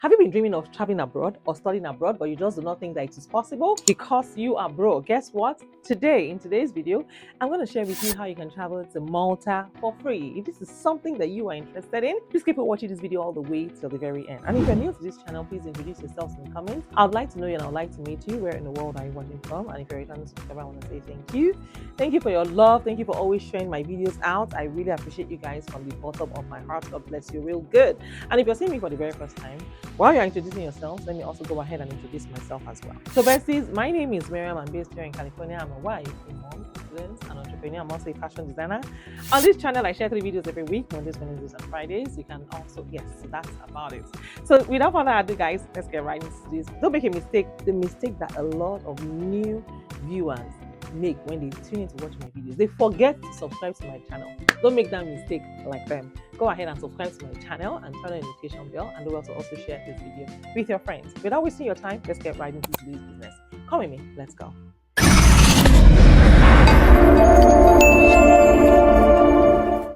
Have you been dreaming of traveling abroad or studying abroad, but you just do not think that it is possible because you are broke? Guess what? Today, in today's video, I'm going to share with you how you can travel to Malta for free. If this is something that you are interested in, please keep on watching this video all the way till the very end. And if you're new to this channel, please introduce yourselves in the comments. I'd like to know you and I'd like to meet you. Where in the world are you watching from? And if you're a returning subscriber, I want to say thank you. Thank you for your love. Thank you for always sharing my videos out. I really appreciate you guys from the bottom of my heart. God bless you real good. And if you're seeing me for the very first time, while you're introducing yourself, let me also go ahead and introduce myself as well. So besties, my name is Miriam. I'm based here in California. I'm a wife, a mom, student, an entrepreneur. I'm also a fashion designer. On this channel, I share 3 videos every week, Mondays, Wednesdays, and Fridays. You can also, yes, so that's about it. So without further ado, guys, let's get right into this. Don't make a mistake, the mistake that a lot of new viewers make when they tune in to watch my videos. They forget to subscribe to my channel. Don't make that mistake like them. Go ahead and subscribe to my channel and turn on the notification bell, and also share this video with your friends. Without wasting your time, let's get right into today's business. Come with me, let's go.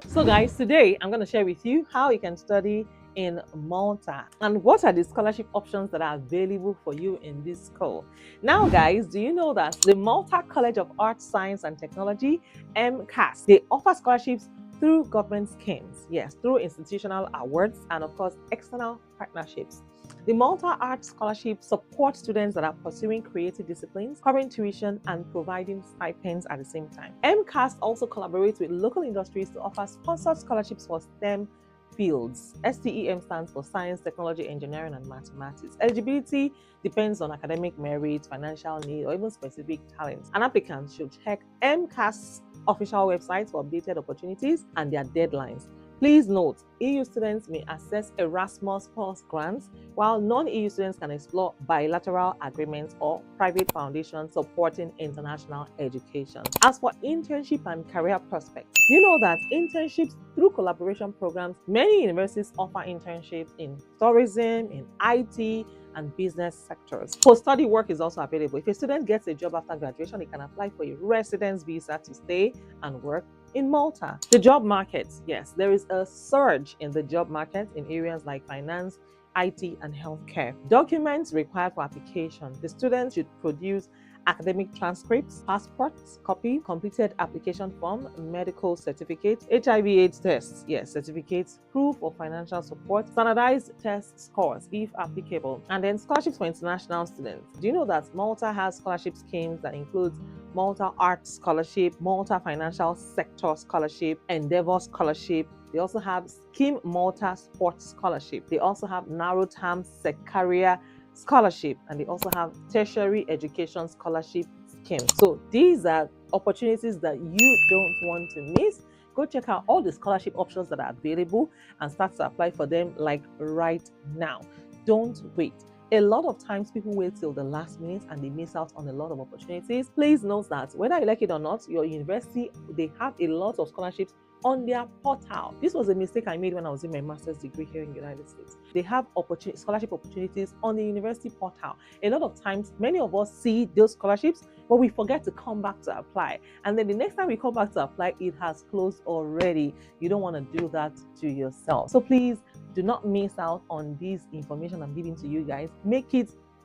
So guys, today I'm going to share with you how you can study in Malta and what are the scholarship options that are available for you in this school. Now guys, do you know that the Malta College of Arts, Science and Technology, MCAS, they offer scholarships through government schemes, yes, through institutional awards and of course external partnerships. The Malta Arts Scholarship supports students that are pursuing creative disciplines, covering tuition and providing stipends at the same time. MCAS also collaborates with local industries to offer sponsored scholarships for STEM fields. STEM stands for Science, Technology, Engineering, and Mathematics. Eligibility depends on academic merit, financial need, or even specific talents. An applicant should check MCAS official website for updated opportunities and their deadlines. Please note, EU students may access Erasmus Plus grants, while non-EU students can explore bilateral agreements or private foundations supporting international education. As for internship and career prospects, you know that internships through collaboration programs, many universities offer internships in tourism, in IT, and business sectors. Post-study work is also available. If a student gets a job after graduation, he can apply for a residence visa to stay and work in Malta. The job market, yes, there is a surge in the job market in areas like finance, IT, and healthcare. Documents required for application. The student should produce academic transcripts, passports, copy, completed application form, medical certificate, HIV/AIDS tests, yes, certificates, proof of financial support, standardized test scores if applicable, and then scholarships for international students. Do you know that Malta has scholarship schemes that includes Malta Arts Scholarship, Malta Financial Sector Scholarship, Endeavor Scholarship? They also have Scheme Malta Sports Scholarship. They also have narrow term Secaria Scholarship, and they also have Tertiary Education Scholarship Scheme. So these are opportunities that you don't want to miss. Go check out all the scholarship options that are available and start to apply for them like right now. Don't wait. A lot of times people wait till the last minute and they miss out on a lot of opportunities. Please note that whether you like it or not, your university, they have a lot of scholarships on their portal. This was a mistake I made when I was in my master's degree here in the United States. They have scholarship opportunities on the university portal. A lot of times, many of us see those scholarships, but we forget to come back to apply. And then the next time we come back to apply, it has closed already. You don't want to do that to yourself. So please do not miss out on this information I'm giving to you guys.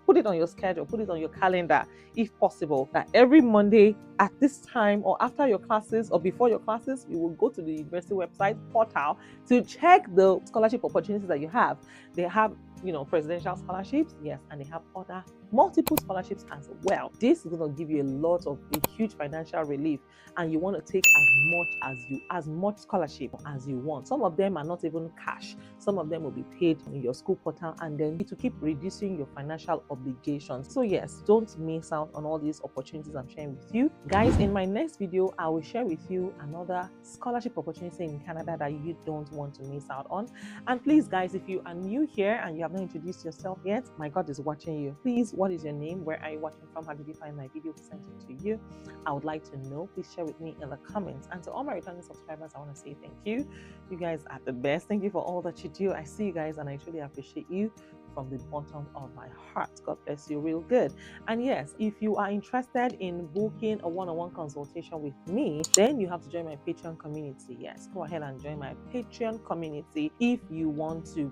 Put it on your schedule, put it on your calendar if possible, that every Monday at this time or after your classes or before your classes, you will go to the university website portal to check the scholarship opportunities that you have. They have, presidential scholarships, yes, and they have other multiple scholarships as well. This is going to give you a huge financial relief, and you want to take as much scholarship as you want. Some of them are not even cash. Some of them will be paid in your school portal, and then to keep reducing your financial obligations. So yes, don't miss out on all these opportunities I'm sharing with you. Guys, in my next video, I will share with you another scholarship opportunity in Canada that you don't want to miss out on. And please, guys, if you are new here and you have not introduced yourself yet, my God is watching you. Please, what is your name? Where are you watching from? How did you find my video? Sent it to you. I would like to know. Please share with me in the comments. And to all my returning subscribers, I want to say thank you. You guys are the best. Thank you for all that you do. I see you guys and I truly appreciate you. from the bottom of my heart. God bless you real good. And yes, if you are interested in booking a one-on-one consultation with me, then you have to join my Patreon community. Yes, go ahead and join my Patreon community. If you want to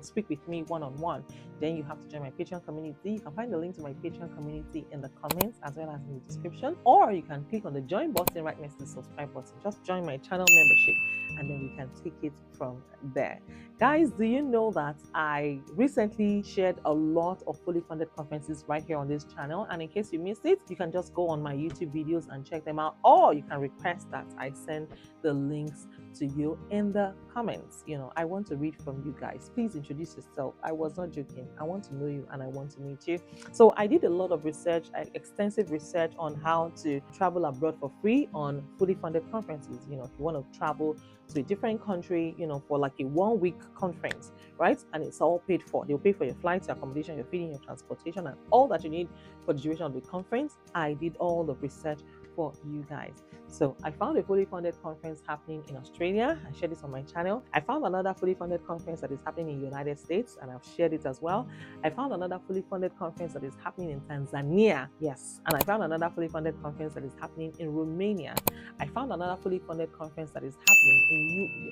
speak with me one-on-one, then you have to join my Patreon community. You can find the link to my Patreon community in the comments as well as in the description, or you can click on the join button right next to the subscribe button. Just join my channel membership and then we can take it from there. Guys, do you know that I recently shared a lot of fully funded conferences right here on this channel? And in case you missed it, you can just go on my YouTube videos and check them out, or you can request that I send the links to you in the comments. I want to read from you guys. Please introduce yourself. I was not joking. I want to know you and I want to meet you. So I did a lot of research, extensive research on how to travel abroad for free on fully funded conferences. If you want to travel to a different country, for like a 1-week conference, right? And it's all paid for. They'll pay for your flights, your accommodation, your feeding, your transportation, and all that you need for the duration of the conference. I did all the research for you guys. So I found a fully funded conference happening in Australia. I shared this on my channel. I found another fully funded conference that is happening in the United States, and I've shared it as well. I found another fully funded conference that is happening in Tanzania. Yes. And I found another fully funded conference that is happening in Romania. I found another fully funded conference that is happening in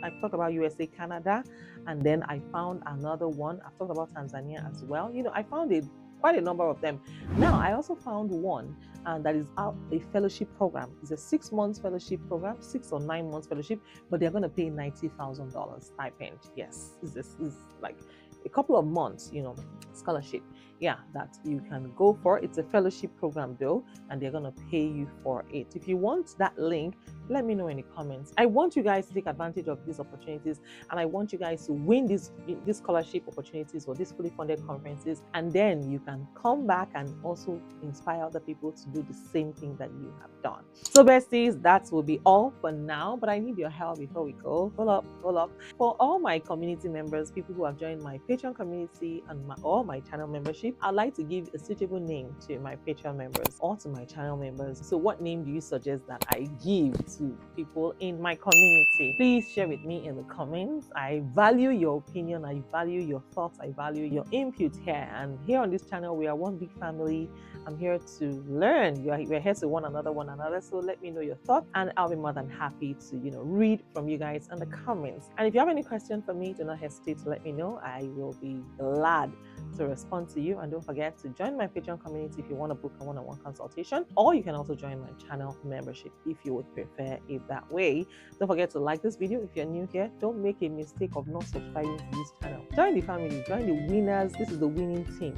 I've talked about USA, Canada, and then I found another one. I've talked about Tanzania as well. I found quite a number of them. Now, I also found one that is out a fellowship program. It's a 6 months fellowship program, 6 or 9 months fellowship, but they're going to pay $90,000 stipend. Yes, it's like a couple of months, scholarship. Yeah, that you can go for. It's a fellowship program though, and they're going to pay you for it. If you want that link, let me know in the comments. I want you guys to take advantage of these opportunities, and I want you guys to win these scholarship opportunities or these fully funded conferences, and then you can come back and also inspire other people to do the same thing that you have done. So besties, that will be all for now, but I need your help before we go. Hold up. For all my community members, people who have joined my Patreon community and all my channel membership, I'd like to give a suitable name to my Patreon members or to my channel members. So what name do you suggest that I give to people in my community? Please share with me in the comments. I value your opinion, I value your thoughts, I value your input here. And here on this channel, we are one big family. I'm here to learn. We're here to one another. So let me know your thoughts, and I'll be more than happy to read from you guys in the comments. And if you have any question for me, do not hesitate to let me know. I will be glad to respond to you. And don't forget to join my Patreon community if you want to book a one-on-one consultation, or you can also join my channel membership if you would prefer it that way. Don't forget to like this video if you're new here. Don't make a mistake of not subscribing to this channel. Join the family, join the winners. This is the winning team.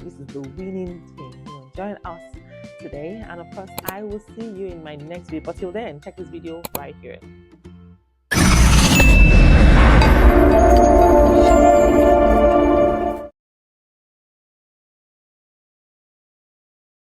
Join us today, and of course I will see you in my next video. But till then, check this video right here.